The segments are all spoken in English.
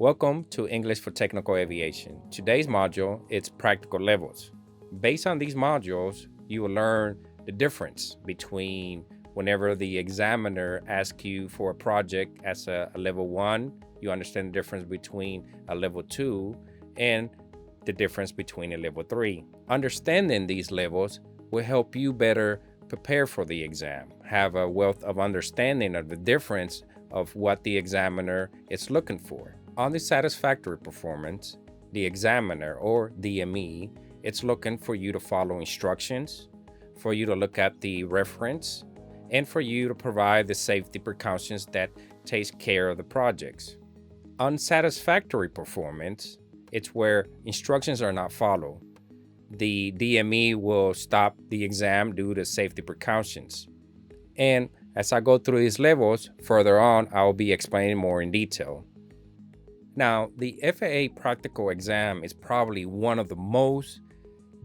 Welcome to English for Technical Aviation. Today's module is practical levels. Based on these modules, you will learn the difference between whenever the examiner asks you for a project as a level 1, you understand the difference between a level 2 and the difference between a level 3. Understanding these levels will help you better prepare for the exam, have a wealth of understanding of the difference of what the examiner is looking for. On the satisfactory performance, the examiner or DME, it's looking for you to follow instructions, for you to look at the reference, and for you to provide the safety precautions that takes care of the projects. Unsatisfactory performance, it's where instructions are not followed. The DME will stop the exam due to safety precautions. And as I go through these levels, further on, I will be explaining more in detail. Now, the FAA practical exam is probably one of the most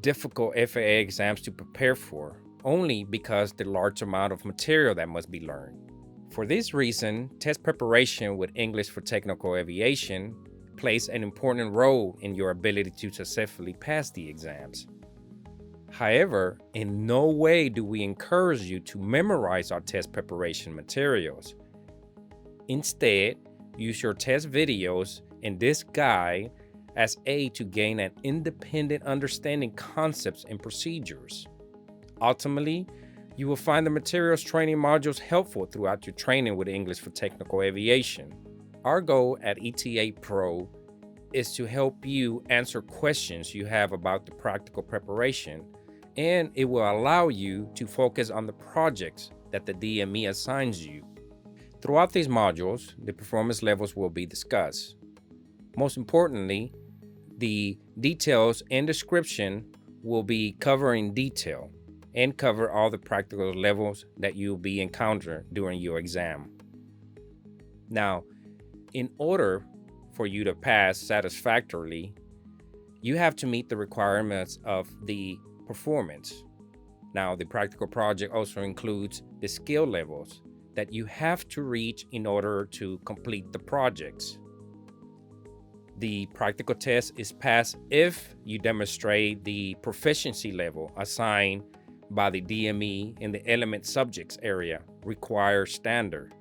difficult FAA exams to prepare for, only because the large amount of material that must be learned. For this reason, test preparation with English for Technical Aviation plays an important role in your ability to successfully pass the exams. However, in no way do we encourage you to memorize our test preparation materials. Instead, use your test videos and this guide as aid to gain an independent understanding concepts and procedures. Ultimately, you will find the materials training modules helpful throughout your training with English for Technical Aviation. Our goal at ETA Pro is to help you answer questions you have about the practical preparation, and it will allow you to focus on the projects that the DME assigns you. Throughout these modules, the performance levels will be discussed. Most importantly, the details and description will be covered in detail and cover all the practical levels that you'll be encountering during your exam. Now, in order for you to pass satisfactorily, you have to meet the requirements of the performance. Now, the practical project also includes the skill levels that you have to reach in order to complete the projects. The practical test is passed if you demonstrate the proficiency level assigned by the DME in the element subjects area required standard.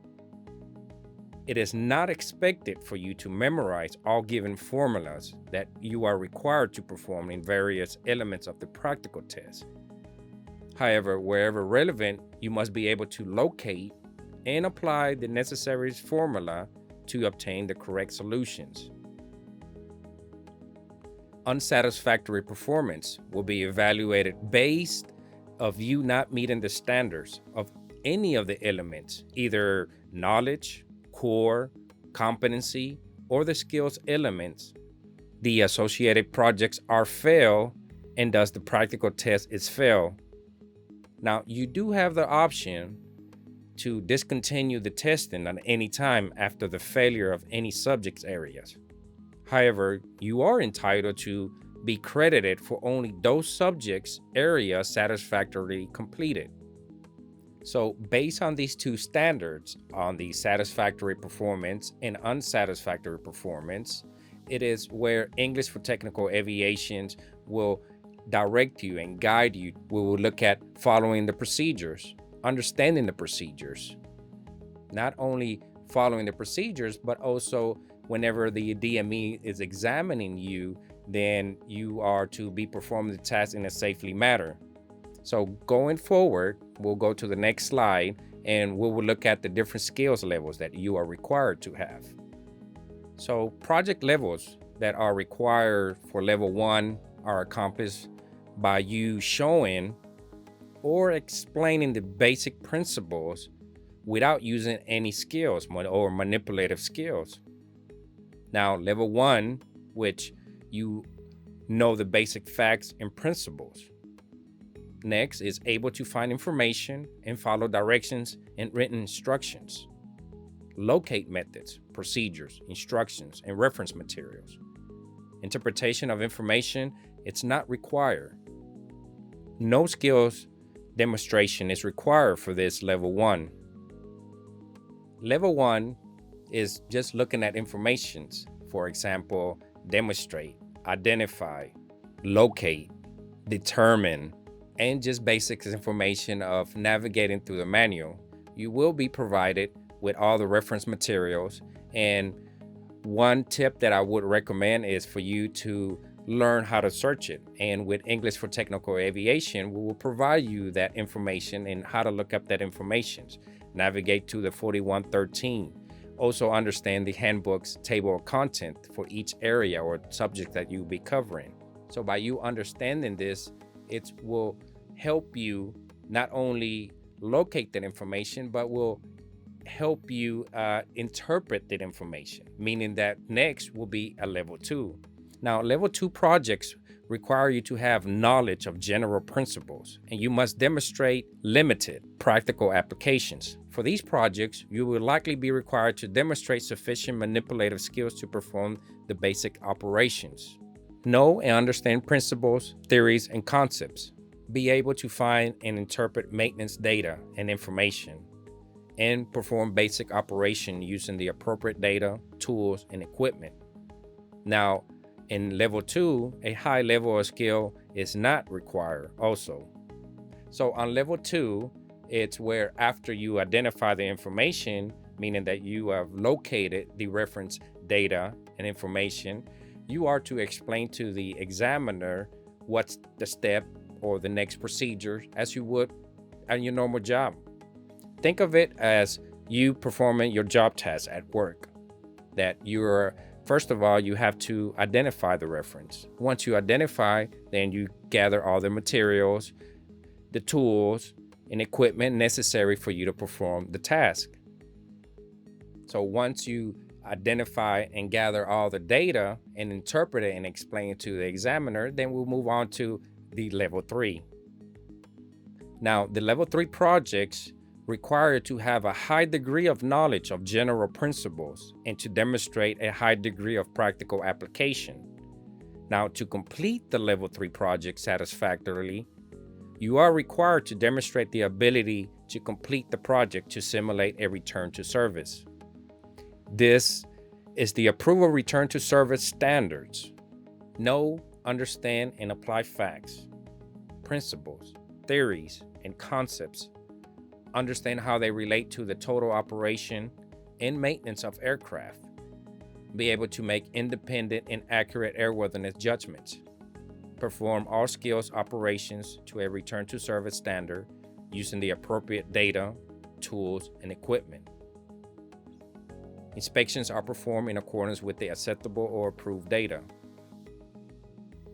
It is not expected for you to memorize all given formulas that you are required to perform in various elements of the practical test. However, wherever relevant, you must be able to locate and apply the necessary formula to obtain the correct solutions. Unsatisfactory performance will be evaluated based of you not meeting the standards of any of the elements, either knowledge, core, competency, or the skills elements. The associated projects are failed, and thus the practical test is failed. Now, you do have the option to discontinue the testing at any time after the failure of any subjects areas. However, you are entitled to be credited for only those subjects areas satisfactorily completed. So based on these two standards, on the satisfactory performance and unsatisfactory performance, it is where English for Technical Aviation will direct you and guide you. We will look at following the procedures, understanding the procedures, not only following the procedures, but also whenever the DME is examining you, then you are to be performing the task in a safely manner. So going forward, we'll go to the next slide and we will look at the different skills levels that you are required to have. So project levels that are required for level 1 are accomplished by you showing or explaining the basic principles without using any skills or manipulative skills. Now, level 1, which you know the basic facts and principles. Next is able to find information and follow directions and written instructions. Locate methods, procedures, instructions, and reference materials. Interpretation of information, it's not required. No skills demonstration is required for this level 1. Level 1 is just looking at informations For example, demonstrate, identify, locate, determine, and just basic information of navigating through the manual. You will be provided with all the reference materials. And one tip that I would recommend is for you to learn how to search it. And with English for Technical Aviation, we will provide you that information and how to look up that information. Navigate to the 4113. Also understand the handbook's table of content for each area or subject that you'll be covering. So by you understanding this, it will help you not only locate that information, but will help you interpret that information, meaning that next will be a level 2. Now, level 2 projects require you to have knowledge of general principles, and you must demonstrate limited practical applications. For these projects, you will likely be required to demonstrate sufficient manipulative skills to perform the basic operations. Know and understand principles, theories, and concepts. Be able to find and interpret maintenance data and information, and perform basic operation using the appropriate data, tools, and equipment. Now, in level 2, a high level of skill is not required also. So on level 2, it's where after you identify the information, meaning that you have located the reference data and information, you are to explain to the examiner what's the step or the next procedure as you would on your normal job. Think of it as you performing your job tasks at work, that you're first of all, you have to identify the reference. Once you identify, then you gather all the materials, the tools, and equipment necessary for you to perform the task. So once you identify and gather all the data and interpret it and explain it to the examiner, then we'll move on to the level 3. Now, the level 3 projects require to have a high degree of knowledge of general principles and to demonstrate a high degree of practical application. Now, to complete the level 3 project satisfactorily, you are required to demonstrate the ability to complete the project to simulate a return to service. This is the Approval Return to Service Standards. Know, understand, and apply facts, principles, theories, and concepts. Understand how they relate to the total operation and maintenance of aircraft. Be able to make independent and accurate airworthiness judgments. Perform all skills operations to a return to service standard using the appropriate data, tools, and equipment. Inspections are performed in accordance with the acceptable or approved data.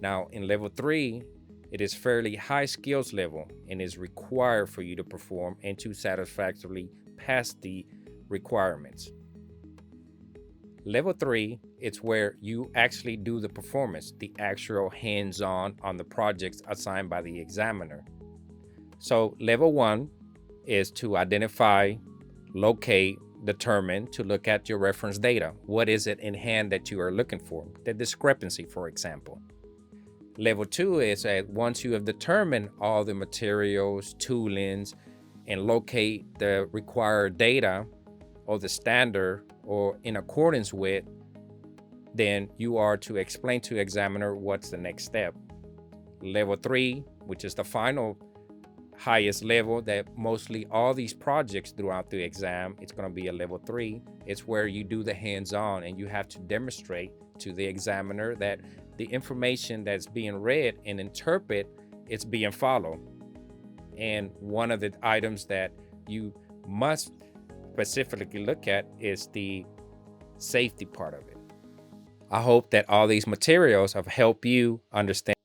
Now, in level 3, it is fairly high skills level and is required for you to perform and to satisfactorily pass the requirements. Level 3, it's where you actually do the performance, the actual hands-on on the projects assigned by the examiner. So level 1 is to identify, locate, determine, to look at your reference data. What is it in hand that you are looking for? The discrepancy, for example. Level 2 is that once you have determined all the materials, toolings, and locate the required data or the standard or in accordance with, then you are to explain to the examiner what's the next step. Level 3, which is the final highest level that mostly all these projects throughout the exam, it's going to be a level 3. It's where you do the hands-on and you have to demonstrate to the examiner that the information that's being read and interpret, it's being followed. And one of the items that you must specifically look at is the safety part of it. I hope that all these materials have helped you understand